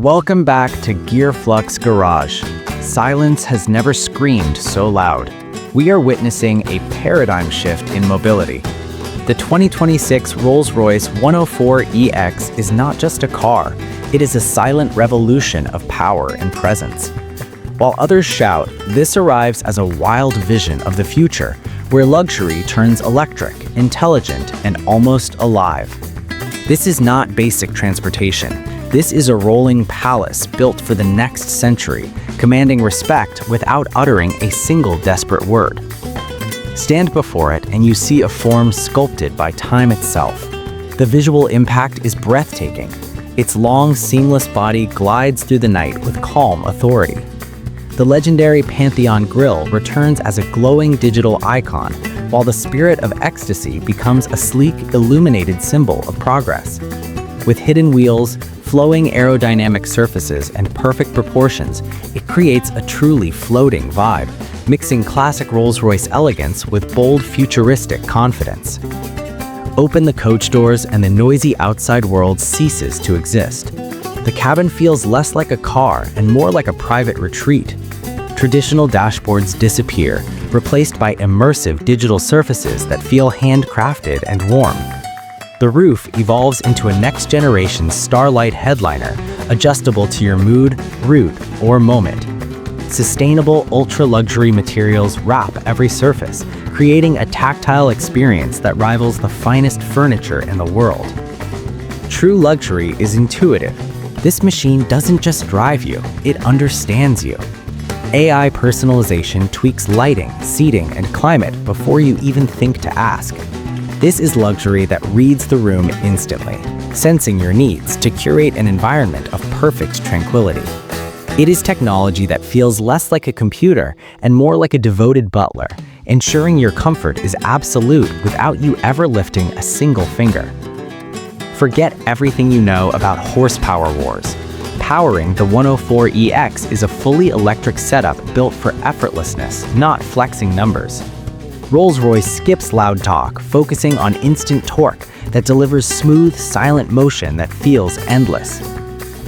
Welcome back to Gearflux Garage. Silence has never screamed so loud. We are witnessing a paradigm shift in mobility. The 2026 Rolls-Royce 104EX is not just a car, it is a silent revolution of power and presence. While others shout, this arrives as a wild vision of the future, where luxury turns electric, intelligent, and almost alive. This is not basic transportation. This is a rolling palace built for the next century, commanding respect without uttering a single desperate word. Stand before it and you see a form sculpted by time itself. The visual impact is breathtaking. Its long, seamless body glides through the night with calm authority. The legendary Pantheon grille returns as a glowing digital icon, while the spirit of Ecstasy becomes a sleek, illuminated symbol of progress. With hidden wheels, flowing aerodynamic surfaces, and perfect proportions, it creates a truly floating vibe, mixing classic Rolls-Royce elegance with bold, futuristic confidence. Open the coach doors and the noisy outside world ceases to exist. The cabin feels less like a car and more like a private retreat. Traditional dashboards disappear, replaced by immersive digital surfaces that feel handcrafted and warm. The roof evolves into a next-generation Starlight headliner, adjustable to your mood, route, or moment. Sustainable, ultra-luxury materials wrap every surface, creating a tactile experience that rivals the finest furniture in the world. True luxury is intuitive. This machine doesn't just drive you, it understands you. AI personalization tweaks lighting, seating, and climate before you even think to ask. This is luxury that reads the room instantly, sensing your needs to curate an environment of perfect tranquility. It is technology that feels less like a computer and more like a devoted butler, ensuring your comfort is absolute without you ever lifting a single finger. Forget everything you know about horsepower wars. Powering the 104EX is a fully electric setup built for effortlessness, not flexing numbers. Rolls-Royce skips loud talk, focusing on instant torque that delivers smooth, silent motion that feels endless.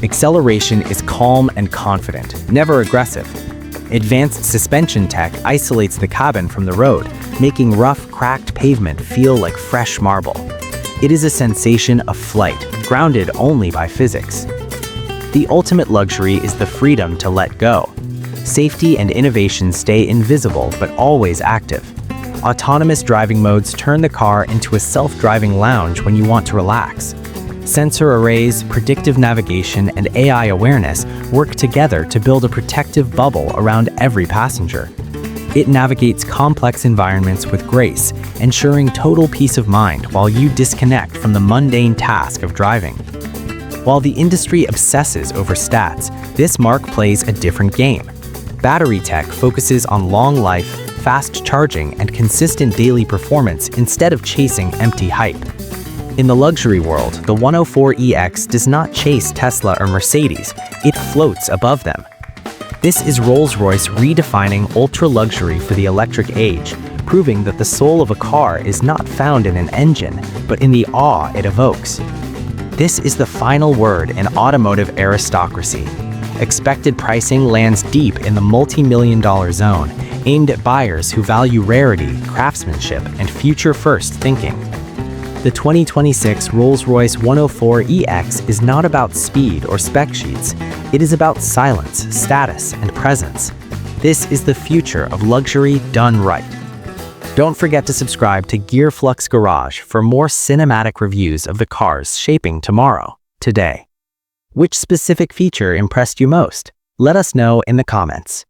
Acceleration is calm and confident, never aggressive. Advanced suspension tech isolates the cabin from the road, making rough, cracked pavement feel like fresh marble. It is a sensation of flight, grounded only by physics. The ultimate luxury is the freedom to let go. Safety and innovation stay invisible but always active. Autonomous driving modes turn the car into a self-driving lounge when you want to relax. Sensor arrays, predictive navigation, and AI awareness work together to build a protective bubble around every passenger. It navigates complex environments with grace, ensuring total peace of mind while you disconnect from the mundane task of driving. While the industry obsesses over stats, this marque plays a different game. Battery tech focuses on long life, fast charging, and consistent daily performance instead of chasing empty hype. In the luxury world, the 104EX does not chase Tesla or Mercedes, it floats above them. This is Rolls-Royce redefining ultra-luxury for the electric age, proving that the soul of a car is not found in an engine, but in the awe it evokes. This is the final word in automotive aristocracy. Expected pricing lands deep in the multi-million-dollar zone, aimed at buyers who value rarity, craftsmanship, and future-first thinking. The 2026 Rolls-Royce 104EX is not about speed or spec sheets. It is about silence, status, and presence. This is the future of luxury done right. Don't forget to subscribe to Gearflux Garage for more cinematic reviews of the cars shaping tomorrow, today. Which specific feature impressed you most? Let us know in the comments.